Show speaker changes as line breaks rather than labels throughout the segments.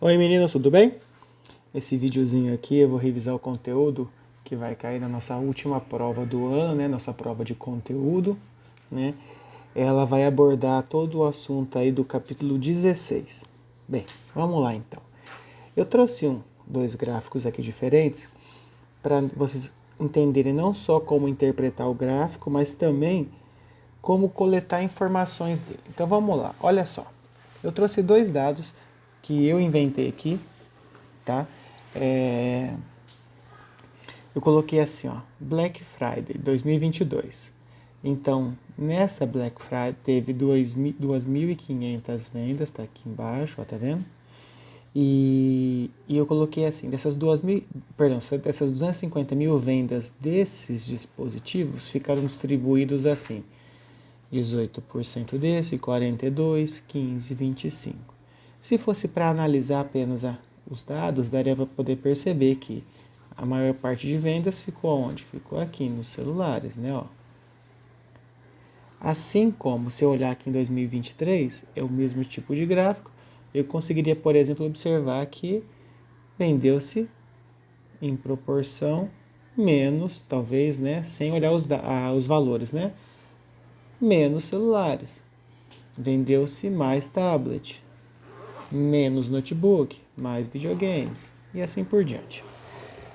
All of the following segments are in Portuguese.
Oi meninos, tudo bem? Nesse videozinho aqui eu vou revisar o conteúdo que vai cair na nossa última prova do ano, né? Nossa prova de conteúdo, né? Ela vai abordar todo o assunto aí do capítulo 16. Bem, vamos lá então. Eu trouxe dois gráficos aqui diferentes para vocês entenderem não só como interpretar o gráfico, mas também como coletar informações dele. Então vamos lá, olha só. Eu trouxe dois dados que eu inventei aqui, tá? Eu coloquei assim, ó, Black Friday 2022. Então, nessa Black Friday teve 2.500 vendas, tá aqui embaixo, ó, tá vendo? E eu coloquei assim, dessas 250 mil vendas desses dispositivos ficaram distribuídos assim, 18% desse, 42%, 15%, 25%. Se fosse para analisar apenas os dados, daria para poder perceber que a maior parte de vendas ficou onde? Ficou aqui nos celulares, né? Ó. Assim como, se eu olhar aqui em 2023, é o mesmo tipo de gráfico, eu conseguiria, por exemplo, observar que vendeu-se em proporção menos, talvez, né? Sem olhar os valores, né? Menos celulares. Vendeu-se mais tablet, menos notebook, mais videogames e assim por diante.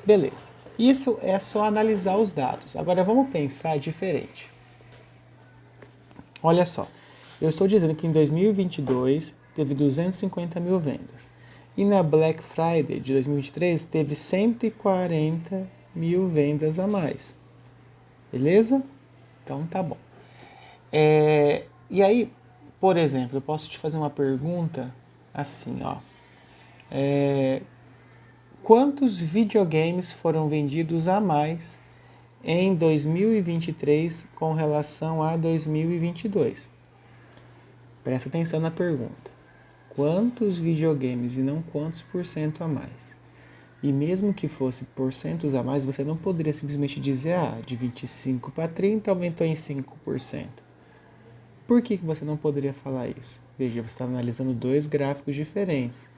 Beleza. Isso é só analisar os dados. Agora vamos pensar diferente. Olha só, eu estou dizendo que em 2022 teve 250 mil vendas. E na Black Friday de 2023 teve 140 mil vendas a mais. Beleza? Então tá bom. E aí, por exemplo, eu posso te fazer uma pergunta assim, ó. Quantos videogames foram vendidos a mais em 2023 com relação a 2022? Presta atenção na pergunta. Quantos videogames e não quantos por cento a mais? E mesmo que fosse porcentos a mais, você não poderia simplesmente dizer, de 25 para 30 aumentou em 5%. Por que você não poderia falar isso? Veja, você está analisando dois gráficos diferentes.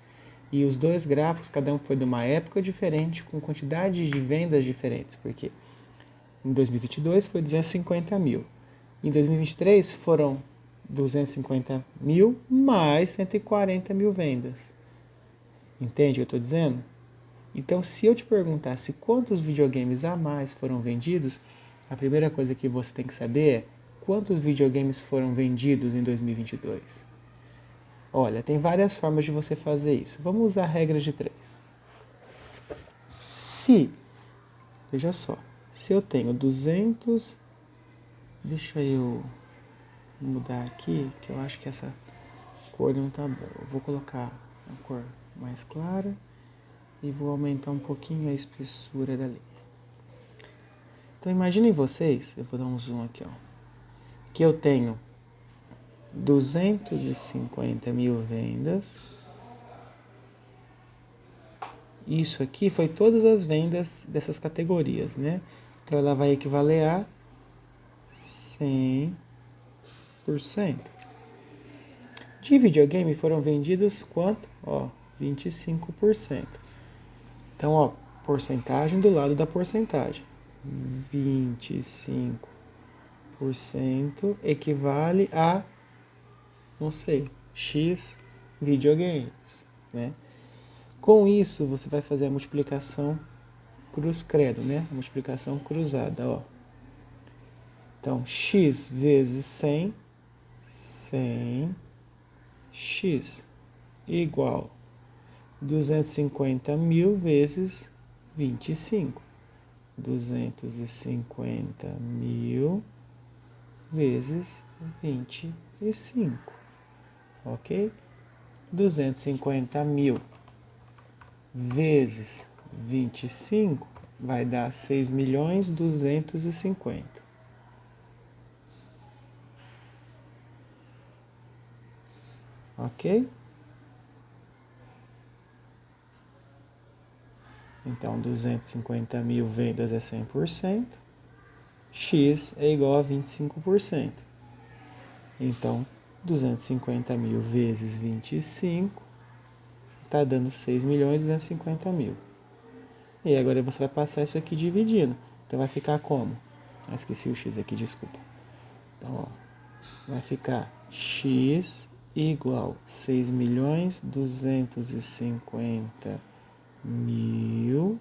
E os dois gráficos, cada um foi de uma época diferente, com quantidade de vendas diferentes. Porque em 2022 foi 250 mil. Em 2023 foram 250 mil mais 140 mil vendas. Entende o que eu estou dizendo? Então, se eu te perguntasse quantos videogames a mais foram vendidos, a primeira coisa que você tem que saber é quantos videogames foram vendidos em 2022. Olha, tem várias formas de você fazer isso. Vamos usar a regra de 3. Veja só, se eu tenho 200, deixa eu mudar aqui, que eu acho que essa cor não tá boa. Eu vou colocar uma cor mais clara e vou aumentar um pouquinho a espessura da linha. Então imaginem vocês, eu vou dar um zoom aqui, ó, que eu tenho 250 mil vendas. Isso aqui foi todas as vendas dessas categorias, né? Então ela vai equivaler a 100%. De videogame foram vendidos quanto? Ó, 25%. Então, ó, porcentagem do lado da porcentagem. 25% equivale a, não sei, X videogames, né? Com isso, você vai fazer a multiplicação cruz credo, né? A multiplicação cruzada, ó. Então, x vezes 100, 100x igual 250 mil vezes 25. 250 mil vezes 25, ok? 250 mil vezes 25 vai dar 6.250.000. Ok? Então, 250 mil vendas é 100%. X é igual a 25%. Então, 250 mil vezes 25 está dando 6.250.000. E agora você vai passar isso aqui dividindo. Então vai ficar como? Esqueci o x aqui, desculpa. Então, ó, vai ficar x igual 6.250.000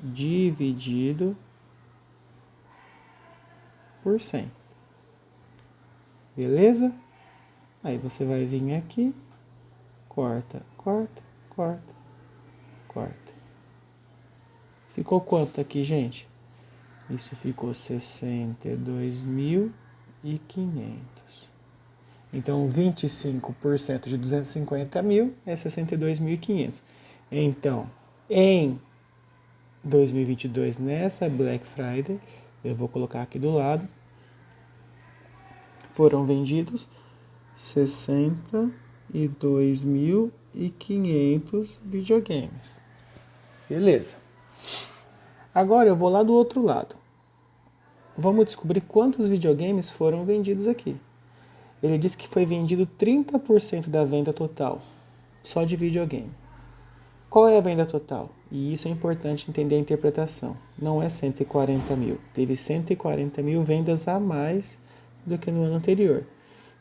dividido por 100. Beleza? Aí você vai vir aqui, corta, corta, corta, corta. Ficou quanto aqui, gente? Isso ficou 62.500. Então, 25% de 250.000 é 62.500. Então, em 2022, nessa Black Friday, eu vou colocar aqui do lado, foram vendidos 62.500 videogames. Beleza. Agora eu vou lá do outro lado. Vamos descobrir quantos videogames foram vendidos aqui. Ele disse que foi vendido 30% da venda total, só de videogame. Qual é a venda total? E isso é importante entender a interpretação. Não é 140.000. Teve 140.000 vendas a mais do que no ano anterior.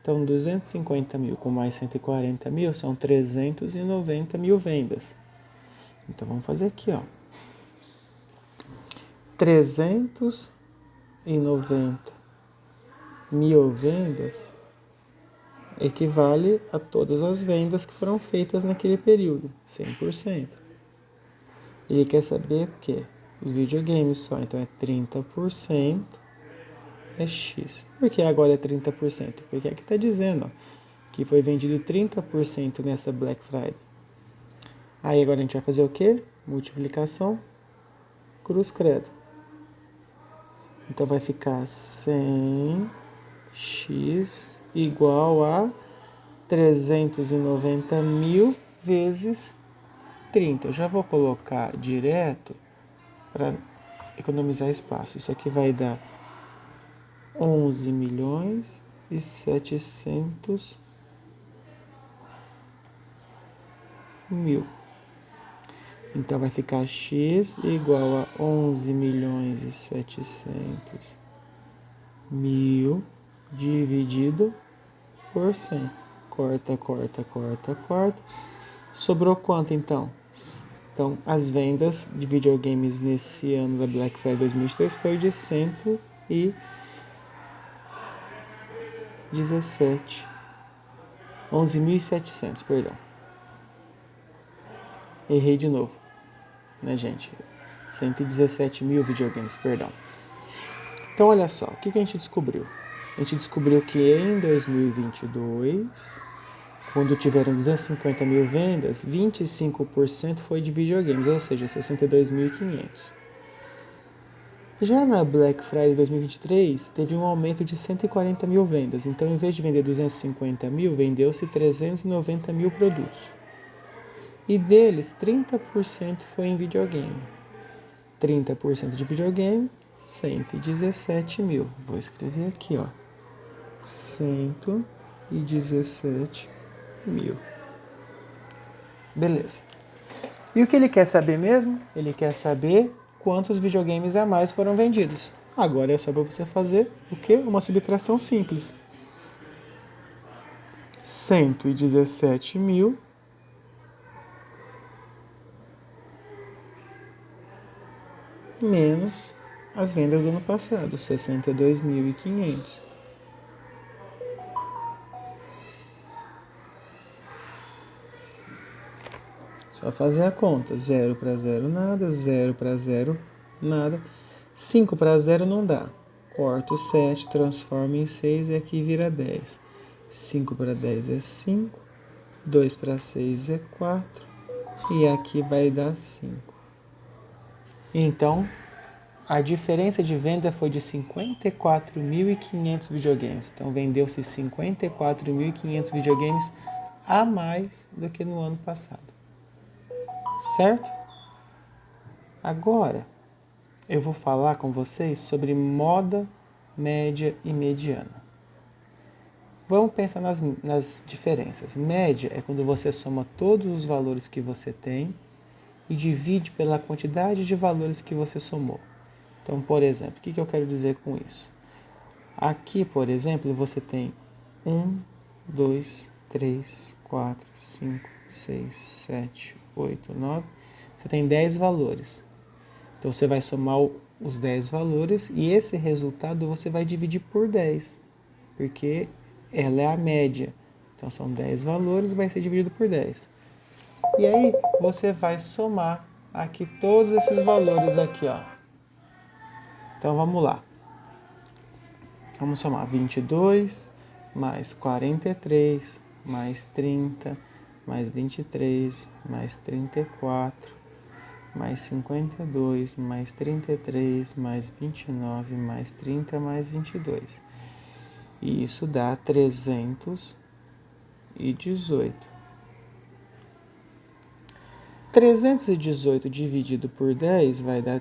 Então, 250.000 com mais 140.000 são 390.000 vendas. Então, vamos fazer aqui, ó. 390.000 vendas equivale a todas as vendas que foram feitas naquele período, 100%. Ele quer saber o quê? Os videogames só, então é 30% é X. Por que agora é 30%? Porque aqui está dizendo ó, que foi vendido 30% nessa Black Friday. Aí agora a gente vai fazer o quê? Multiplicação, cruz credo. Então vai ficar 100x igual a 390.000 vezes 30. Eu já vou colocar direto para economizar espaço. Isso aqui vai dar 11.700.000. Então vai ficar x igual a 11.700.000 dividido por 100. Corta, corta, corta, corta. Sobrou quanto então? Então, as vendas de videogames nesse ano da Black Friday 2023 foi de 11.700, perdão. Errei de novo, né, gente? 117.000 videogames, perdão. Então, olha só, o que a gente descobriu? A gente descobriu que em 2022, quando tiveram 250.000 vendas, 25% foi de videogames, ou seja, 62.500. Já na Black Friday 2023, teve um aumento de 140.000 vendas. Então, em vez de vender 250.000, vendeu-se 390.000 produtos. E deles, 30% foi em videogame. 30% de videogame, 117.000. Vou escrever aqui, ó. 117.000. Beleza. E o que ele quer saber mesmo? Ele quer saber quantos videogames a mais foram vendidos. Agora é só para você fazer o quê? Uma subtração simples. 117.000 menos as vendas do ano passado, 62.500. Só fazer a conta. 0 para 0, nada. 0 para 0, nada. 5 para 0 não dá. Corta o 7, transforma em 6 e aqui vira 10. 5 para 10 é 5. 2 para 6 é 4. E aqui vai dar 5. Então, a diferença de venda foi de 54.500 videogames. Então, vendeu-se 54.500 videogames a mais do que no ano passado. Certo? Agora, eu vou falar com vocês sobre moda, média e mediana. Vamos pensar nas diferenças. Média é quando você soma todos os valores que você tem e divide pela quantidade de valores que você somou. Então, por exemplo, o que eu quero dizer com isso? Aqui, por exemplo, você tem 1, 2, 3, 4, 5, 6, 7, 8, 9. Você tem 10 valores. Então, você vai somar os 10 valores e esse resultado você vai dividir por 10, porque ela é a média. Então, são 10 valores, vai ser dividido por 10. E aí, você vai somar aqui todos esses valores aqui, ó. Então, vamos lá. Vamos somar 22, mais 43, mais 30, mais 23, mais 34, mais 52, mais 33, mais 29, mais 30, mais 22. E isso dá 318. 318 dividido por 10 vai dar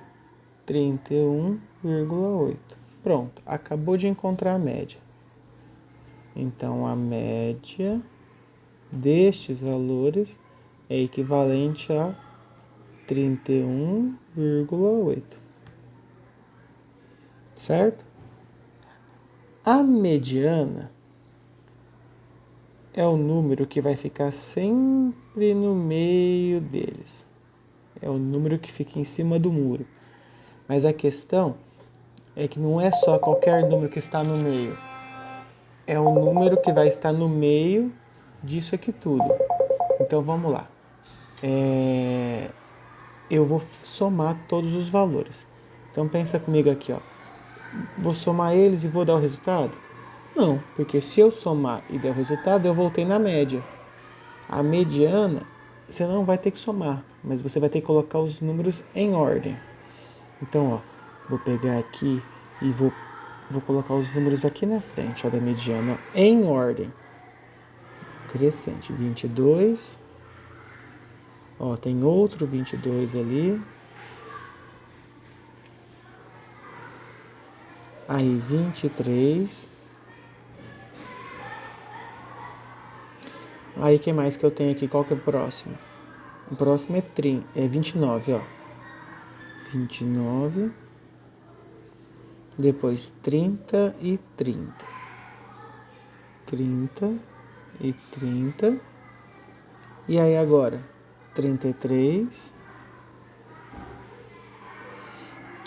31,8. Pronto, acabou de encontrar a média. Então, a média destes valores é equivalente a 31,8. Certo? A mediana é o número que vai ficar sempre no meio deles. É o número que fica em cima do muro. Mas a questão é que não é só qualquer número que está no meio. É o número que vai estar no meio disso aqui tudo. Então vamos lá. Eu vou somar todos os valores. Então pensa comigo aqui, ó. Vou somar eles e vou dar o resultado? Não, porque se eu somar e der o resultado, eu voltei na média. A mediana, você não vai ter que somar, mas você vai ter que colocar os números em ordem. Então, ó, vou pegar aqui e vou colocar os números aqui na frente, ó, da mediana, ó, em ordem. Crescente, 22. Ó, tem outro 22 ali. Aí, 23. Aí, o que mais que eu tenho aqui? Qual que é o próximo? O próximo é 29, ó. 29. Depois 30 e 30. 30 e 30. E aí agora? 33.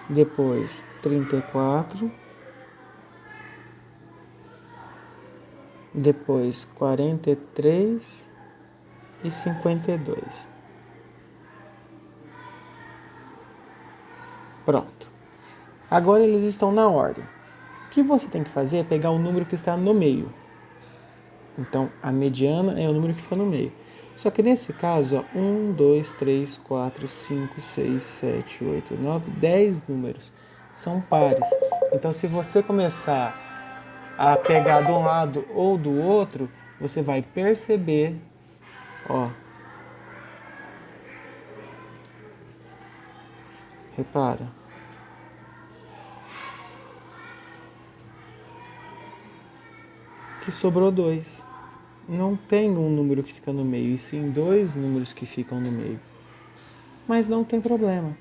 Depois 34. Depois 43 e 52. Pronto. Agora eles estão na ordem. O que você tem que fazer é pegar o número que está no meio. Então, a mediana é o número que fica no meio. Só que nesse caso, ó, 1, 2, 3, 4, 5, 6, 7, 8, 9, 10 números. São pares. Então, se você começar a pegar de um lado ou do outro, você vai perceber, ó. Repara. Que sobrou 2. Não tem um número que fica no meio, e sim 2 números que ficam no meio. Mas não tem problema.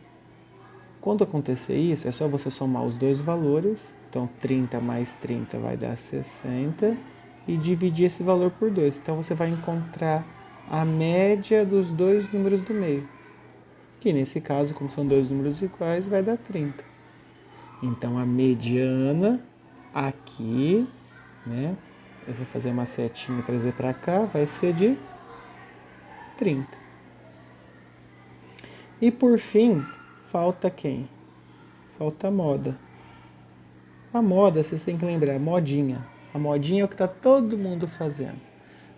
Quando acontecer isso, é só você somar os dois valores. Então, 30 mais 30 vai dar 60. E dividir esse valor por 2. Então, você vai encontrar a média dos dois números do meio. Que nesse caso, como são dois números iguais, vai dar 30. Então, a mediana aqui, né? Eu vou fazer uma setinha e trazer para cá, vai ser de 30. E por fim, falta quem? Falta a moda. A moda, vocês têm que lembrar, modinha. A modinha é o que está todo mundo fazendo.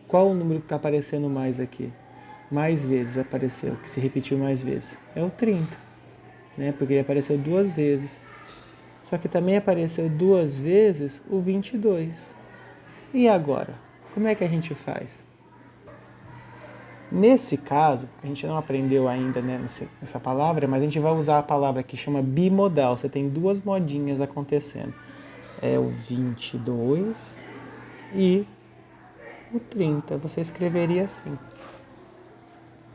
Qual o número que está aparecendo mais aqui? Mais vezes apareceu, que se repetiu mais vezes. É o 30, né? Porque ele apareceu 2 vezes. Só que também apareceu 2 vezes o 22. E agora? Como é que a gente faz? Nesse caso, a gente não aprendeu ainda, né, essa palavra, mas a gente vai usar a palavra que chama bimodal. Você tem 2 modinhas acontecendo. É o 22 e o 30. Você escreveria assim,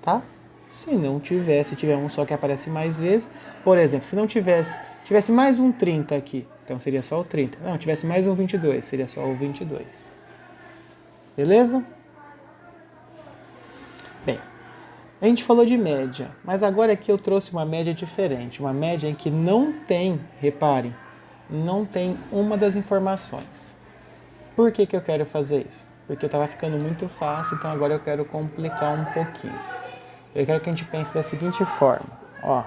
tá? Se não tivesse, se tiver um só que aparece mais vezes, por exemplo, se não tivesse mais um 30 aqui, então seria só o 30. Não, tivesse mais um 22, seria só o 22. Beleza? Bem, a gente falou de média, mas agora aqui eu trouxe uma média diferente, uma média em que não tem, reparem, não tem uma das informações. Por que eu quero fazer isso? Porque estava ficando muito fácil, então agora eu quero complicar um pouquinho. Eu quero que a gente pense da seguinte forma, ó.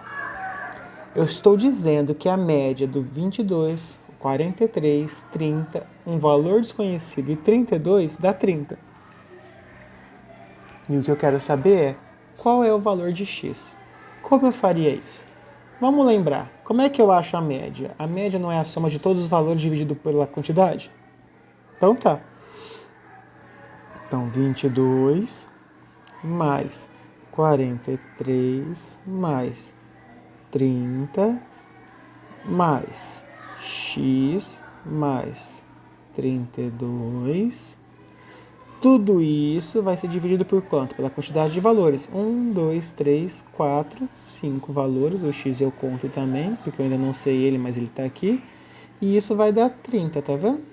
Eu estou dizendo que a média do 22, 43, 30, um valor desconhecido e 32 dá 30. E o que eu quero saber é qual é o valor de x. Como eu faria isso? Vamos lembrar, como é que eu acho a média? A média não é a soma de todos os valores dividido pela quantidade? Então tá. Então 22 mais 43 mais 30 mais x mais 32. Tudo isso vai ser dividido por quanto? Pela quantidade de valores. 1, 2, 3, 4, 5 valores. O x eu conto também, porque eu ainda não sei ele, mas ele está aqui. E isso vai dar 30, tá vendo?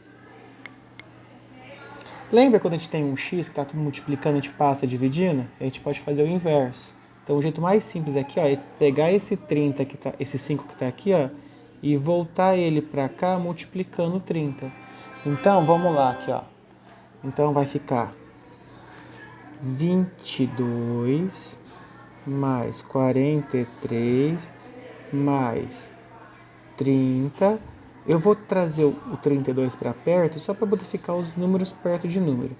Lembra quando a gente tem um x que está multiplicando, a gente passa dividindo? A gente pode fazer o inverso. Então o jeito mais simples aqui, ó, é pegar esse 30 que tá, esse 5 que está aqui, ó, e voltar ele para cá multiplicando 30. Então vamos lá aqui, ó. Então vai ficar 22 mais 43 mais 30. Eu vou trazer o 32 para perto só para poder ficar os números perto de número.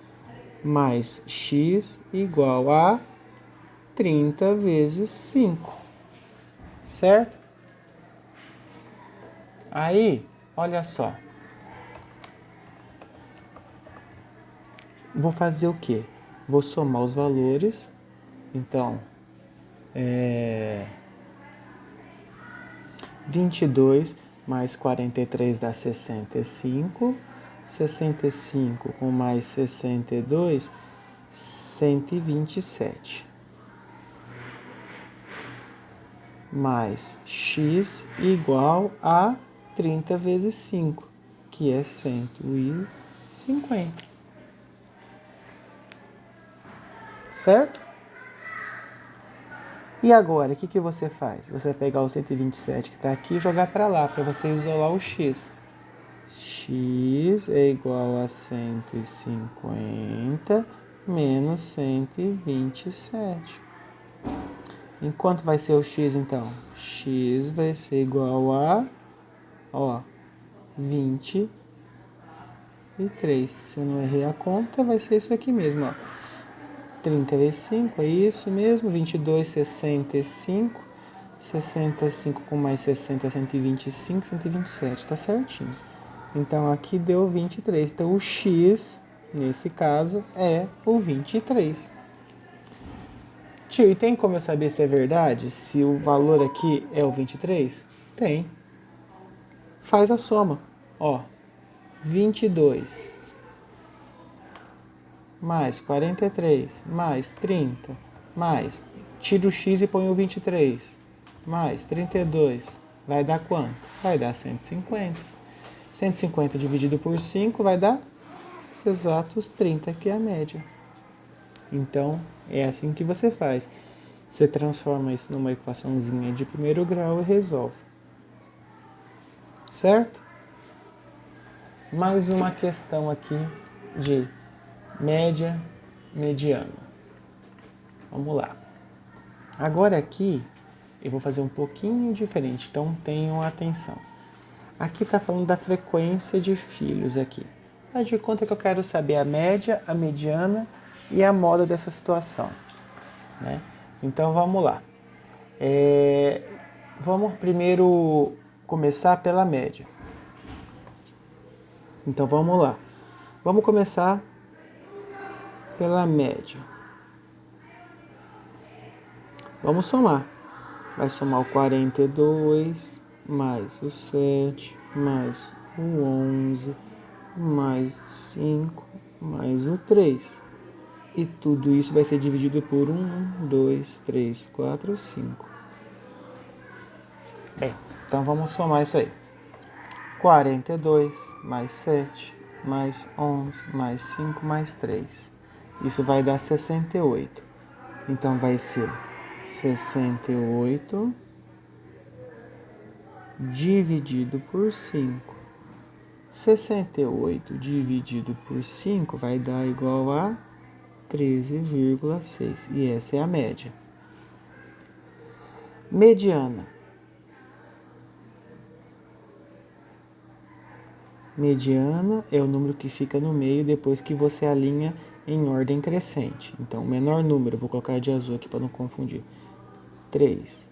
Mais x igual a 30 vezes 5. Certo? Aí, olha só. Vou fazer o quê? Vou somar os valores. Então, 22 mais 43 dá 65. 65 com mais 62, 127. Mais x igual a 30 vezes 5, que é 150. Certo? E agora, o que você faz? Você vai pegar o 127 que está aqui e jogar para lá, para você isolar o x. X é igual a 150 menos 127. Em quanto vai ser o x, então? X vai ser igual a, 23. Se eu não errei a conta, vai ser isso aqui mesmo, ó. 30 vezes 5, é isso mesmo. 22, 65. 65 com mais 60, 125, 127, tá certinho. Então aqui deu 23. Então o x, nesse caso, é o 23. Tio, e tem como eu saber se é verdade? Se o valor aqui é o 23? Tem. Faz a soma. Ó, 22 mais 43 mais 30 mais, tira o x e põe o 23 mais 32. Vai dar quanto? Vai dar 150. 150 dividido por 5 vai dar os exatos 30, que é a média. Então, é assim que você faz. Você transforma isso numa equaçãozinha de primeiro grau e resolve. Certo? Mais uma questão aqui de média, mediana. Vamos lá. Agora aqui, eu vou fazer um pouquinho diferente, então tenham atenção. Aqui está falando da frequência de filhos aqui. Faz de conta que eu quero saber a média, a mediana e a moda dessa situação. Né? Então vamos lá. Vamos primeiro começar pela média. Então vamos lá. Vamos começar pela média. Vamos somar. Vai somar o 42, mais o 7, mais o 11, mais o 5, mais o 3. E tudo isso vai ser dividido por 1, 2, 3, 4, 5. Bem, então vamos somar isso aí. 42 mais 7, mais 11, mais 5, mais 3. Isso vai dar 68. Então vai ser 68 dividido por 5. 68 dividido por 5 vai dar igual a 13,6. E essa é a média. Mediana. Mediana é o número que fica no meio depois que você alinha em ordem crescente. Então, o menor número, vou colocar de azul aqui para não confundir. 3.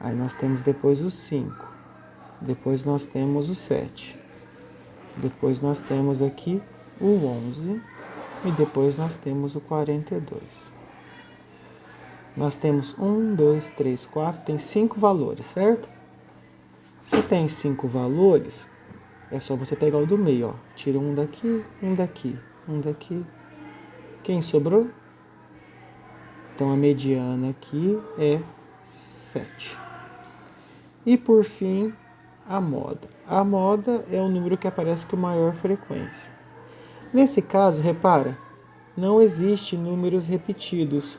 Aí nós temos depois o 5. Depois nós temos o 7. Depois nós temos aqui o 11. E depois nós temos o 42. Nós temos 1, 2, 3, 4, tem 5 valores, certo? Se tem 5 valores, é só você pegar o do meio, ó. Tira um daqui, um daqui, um daqui. Quem sobrou? Então a mediana aqui é 7. E por fim, a moda. A moda é o número que aparece com maior frequência. Nesse caso, repara, não existe números repetidos.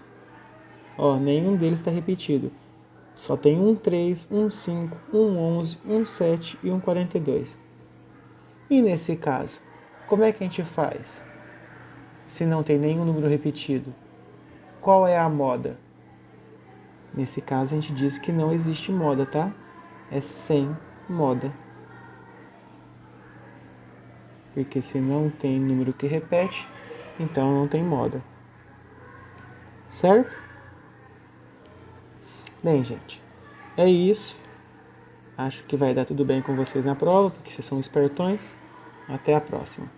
Ó, nenhum deles está repetido. Só tem um 3, um 5, um 11, um 7 e um 42. E nesse caso, como é que a gente faz? Se não tem nenhum número repetido, qual é a moda? Nesse caso, a gente diz que não existe moda, tá? É sem moda. Porque se não tem número que repete, então não tem moda. Certo? Bem, gente, é isso. Acho que vai dar tudo bem com vocês na prova, porque vocês são espertões. Até a próxima.